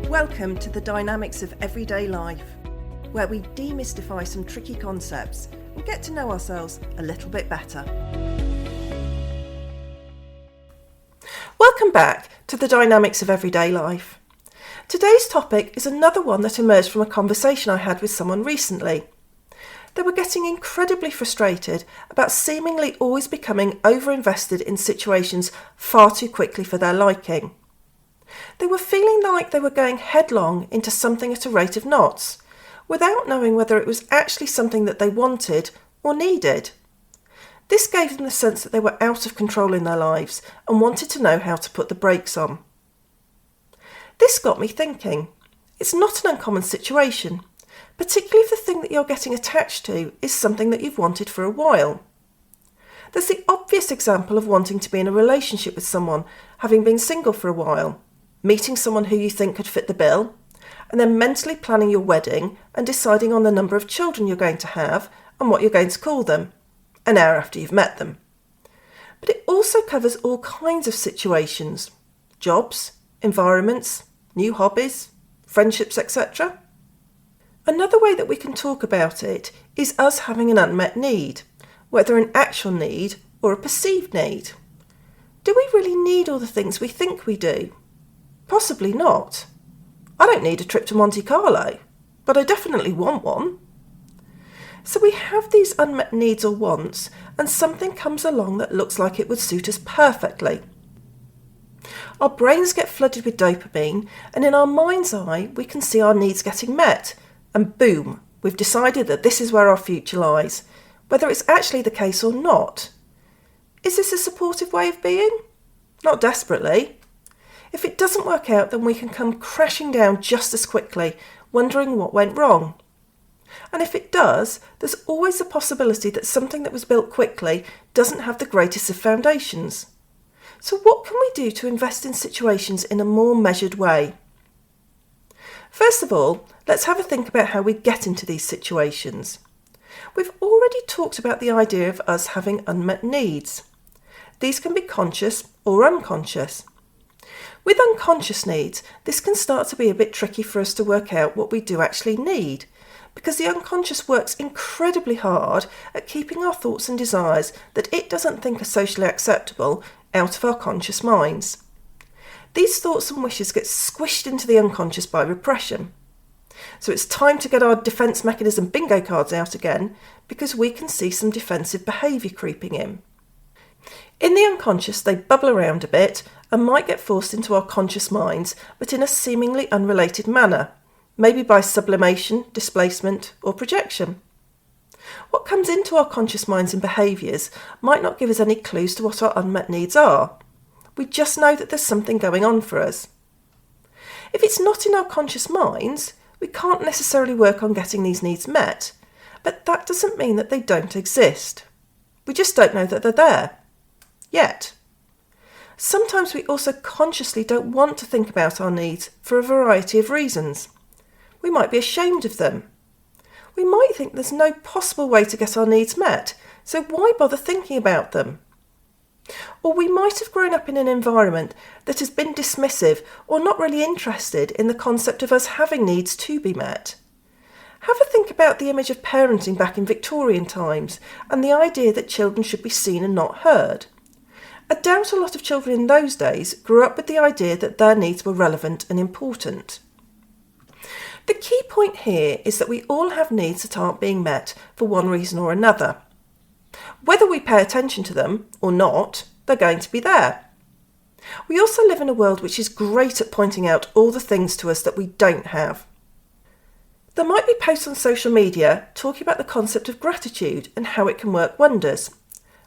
Welcome to the Dynamics of Everyday Life, where we demystify some tricky concepts and get to know ourselves a little bit better. Welcome back to the Dynamics of Everyday Life. Today's topic is another one that emerged from a conversation I had with someone recently. They were getting incredibly frustrated about seemingly always becoming overinvested in situations far too quickly for their liking. They were feeling like they were going headlong into something at a rate of knots, without knowing whether it was actually something that they wanted or needed. This gave them the sense that they were out of control in their lives and wanted to know how to put the brakes on. This got me thinking. It's not an uncommon situation, particularly if the thing that you're getting attached to is something that you've wanted for a while. There's the obvious example of wanting to be in a relationship with someone, having been single for a while, meeting someone who you think could fit the bill, and then mentally planning your wedding and deciding on the number of children you're going to have and what you're going to call them, an hour after you've met them. But it also covers all kinds of situations: jobs, environments, new hobbies, friendships, etc. Another way that we can talk about it is us having an unmet need, whether an actual need or a perceived need. Do we really need all the things we think we do? Possibly not. I don't need a trip to Monte Carlo, but I definitely want one. So we have these unmet needs or wants, and something comes along that looks like it would suit us perfectly. Our brains get flooded with dopamine, and in our mind's eye we can see our needs getting met, and boom, we've decided that this is where our future lies, whether it's actually the case or not. Is this a supportive way of being? Not desperately. If it doesn't work out, then we can come crashing down just as quickly, wondering what went wrong. And if it does, there's always the possibility that something that was built quickly doesn't have the greatest of foundations. So what can we do to invest in situations in a more measured way? First of all, let's have a think about how we get into these situations. We've already talked about the idea of us having unmet needs. These can be conscious or unconscious. With unconscious needs, this can start to be a bit tricky for us to work out what we do actually need, because the unconscious works incredibly hard at keeping our thoughts and desires that it doesn't think are socially acceptable out of our conscious minds. These thoughts and wishes get squished into the unconscious by repression. So it's time to get our defence mechanism bingo cards out again, because we can see some defensive behaviour creeping in. In the unconscious, they bubble around a bit and might get forced into our conscious minds, but in a seemingly unrelated manner, maybe by sublimation, displacement, or projection. What comes into our conscious minds and behaviours might not give us any clues to what our unmet needs are. We just know that there's something going on for us. If it's not in our conscious minds, we can't necessarily work on getting these needs met, but that doesn't mean that they don't exist. We just don't know that they're there. Yet. Sometimes we also consciously don't want to think about our needs for a variety of reasons. We might be ashamed of them. We might think there's no possible way to get our needs met, so why bother thinking about them? Or we might have grown up in an environment that has been dismissive or not really interested in the concept of us having needs to be met. Have a think about the image of parenting back in Victorian times and the idea that children should be seen and not heard. I doubt a lot of children in those days grew up with the idea that their needs were relevant and important. The key point here is that we all have needs that aren't being met for one reason or another. Whether we pay attention to them or not, they're going to be there. We also live in a world which is great at pointing out all the things to us that we don't have. There might be posts on social media talking about the concept of gratitude and how it can work wonders.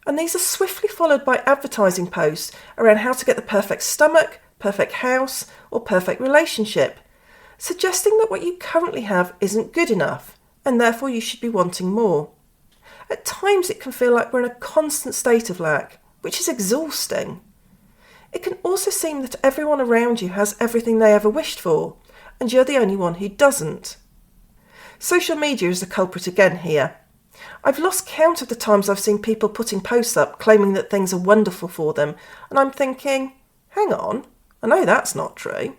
And these are swiftly followed by advertising posts around how to get the perfect stomach, perfect house, or perfect relationship, suggesting that what you currently have isn't good enough, and therefore you should be wanting more. At times it can feel like we're in a constant state of lack, which is exhausting. It can also seem that everyone around you has everything they ever wished for, and you're the only one who doesn't. Social media is the culprit again here. I've lost count of the times I've seen people putting posts up claiming that things are wonderful for them, and I'm thinking, hang on, I know that's not true.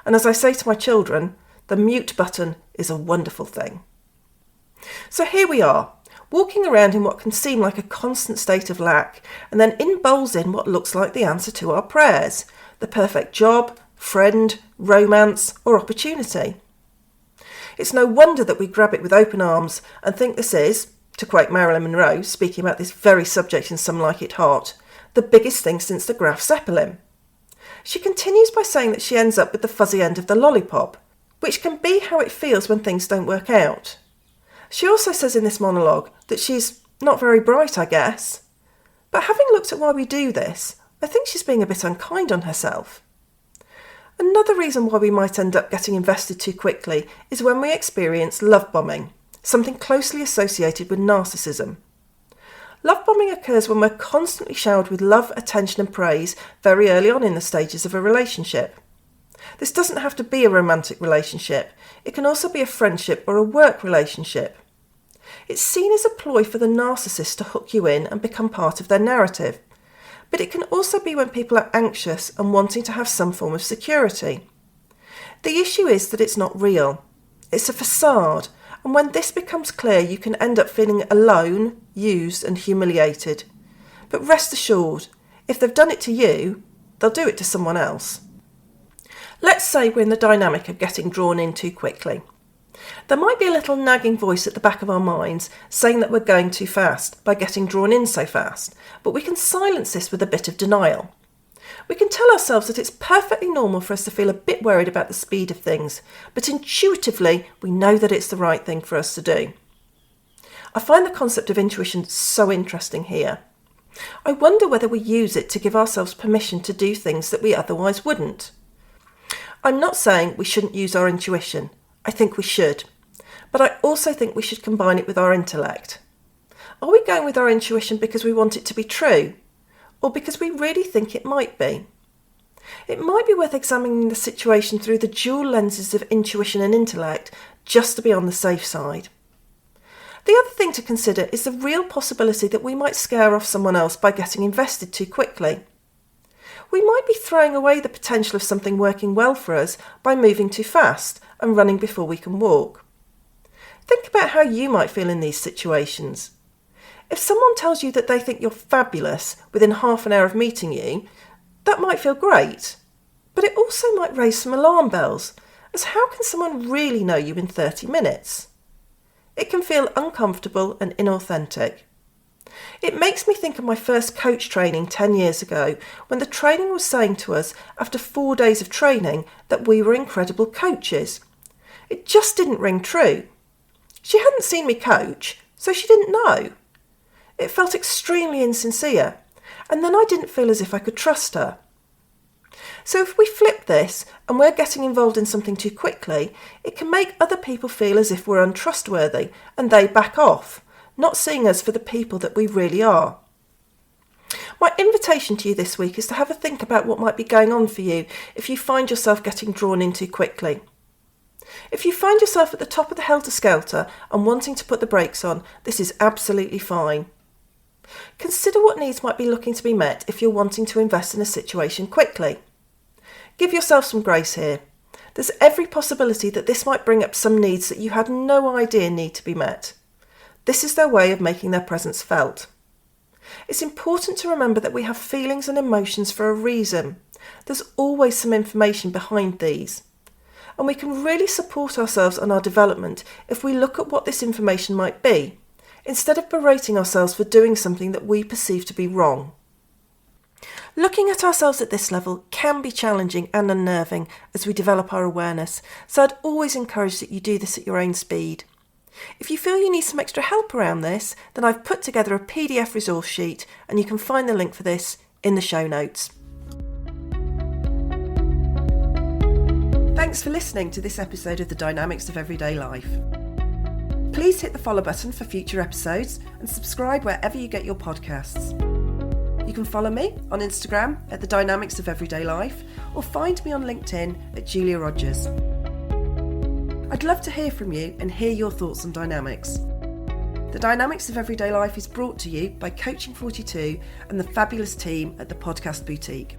And as I say to my children, the mute button is a wonderful thing. So here we are, walking around in what can seem like a constant state of lack, and then bowls in what looks like the answer to our prayers, the perfect job, friend, romance, or opportunity. It's no wonder that we grab it with open arms and think this is, to quote Marilyn Monroe, speaking about this very subject in Some Like It Hot, the biggest thing since the Graf Zeppelin. She continues by saying that she ends up with the fuzzy end of the lollipop, which can be how it feels when things don't work out. She also says in this monologue that she's not very bright, I guess. But having looked at why we do this, I think she's being a bit unkind on herself. Another reason why we might end up getting invested too quickly is when we experience love bombing, something closely associated with narcissism. Love bombing occurs when we're constantly showered with love, attention and praise very early on in the stages of a relationship. This doesn't have to be a romantic relationship. It can also be a friendship or a work relationship. It's seen as a ploy for the narcissist to hook you in and become part of their narrative. But it can also be when people are anxious and wanting to have some form of security. The issue is that it's not real. It's a facade, and when this becomes clear, you can end up feeling alone, used and humiliated. But rest assured, if they've done it to you, they'll do it to someone else. Let's say we're in the dynamic of getting drawn in too quickly. There might be a little nagging voice at the back of our minds saying that we're going too fast by getting drawn in so fast, but we can silence this with a bit of denial. We can tell ourselves that it's perfectly normal for us to feel a bit worried about the speed of things, but intuitively we know that it's the right thing for us to do. I find the concept of intuition so interesting here. I wonder whether we use it to give ourselves permission to do things that we otherwise wouldn't. I'm not saying we shouldn't use our intuition. I think we should. But I also think we should combine it with our intellect. Are we going with our intuition because we want it to be true? Or because we really think it might be? It might be worth examining the situation through the dual lenses of intuition and intellect, just to be on the safe side. The other thing to consider is the real possibility that we might scare off someone else by getting invested too quickly. We might be throwing away the potential of something working well for us by moving too fast and running before we can walk. Think about how you might feel in these situations. If someone tells you that they think you're fabulous within half an hour of meeting you, that might feel great, but it also might raise some alarm bells, as how can someone really know you in 30 minutes? It can feel uncomfortable and inauthentic. It makes me think of my first coach training 10 years ago, when the trainer was saying to us after 4 days of training that we were incredible coaches. It just didn't ring true. She hadn't seen me coach, so she didn't know. It felt extremely insincere, and then I didn't feel as if I could trust her. So if we flip this and we're getting involved in something too quickly, it can make other people feel as if we're untrustworthy and they back off, not seeing us for the people that we really are. My invitation to you this week is to have a think about what might be going on for you if you find yourself getting drawn in too quickly. If you find yourself at the top of the helter-skelter and wanting to put the brakes on, this is absolutely fine. Consider what needs might be looking to be met if you're wanting to invest in a situation quickly. Give yourself some grace here. There's every possibility that this might bring up some needs that you had no idea need to be met. This is their way of making their presence felt. It's important to remember that we have feelings and emotions for a reason. There's always some information behind these. And we can really support ourselves on our development if we look at what this information might be, instead of berating ourselves for doing something that we perceive to be wrong. Looking at ourselves at this level can be challenging and unnerving as we develop our awareness, so I'd always encourage that you do this at your own speed. If you feel you need some extra help around this, then I've put together a PDF resource sheet and you can find the link for this in the show notes. Thanks for listening to this episode of The Dynamics of Everyday Life. Please hit the follow button for future episodes and subscribe wherever you get your podcasts. You can follow me on Instagram at The Dynamics of Everyday Life or find me on LinkedIn at Julia Rogers. I'd love to hear from you and hear your thoughts on dynamics. The Dynamics of Everyday Life is brought to you by Coaching 42 and the fabulous team at the Podcast Boutique.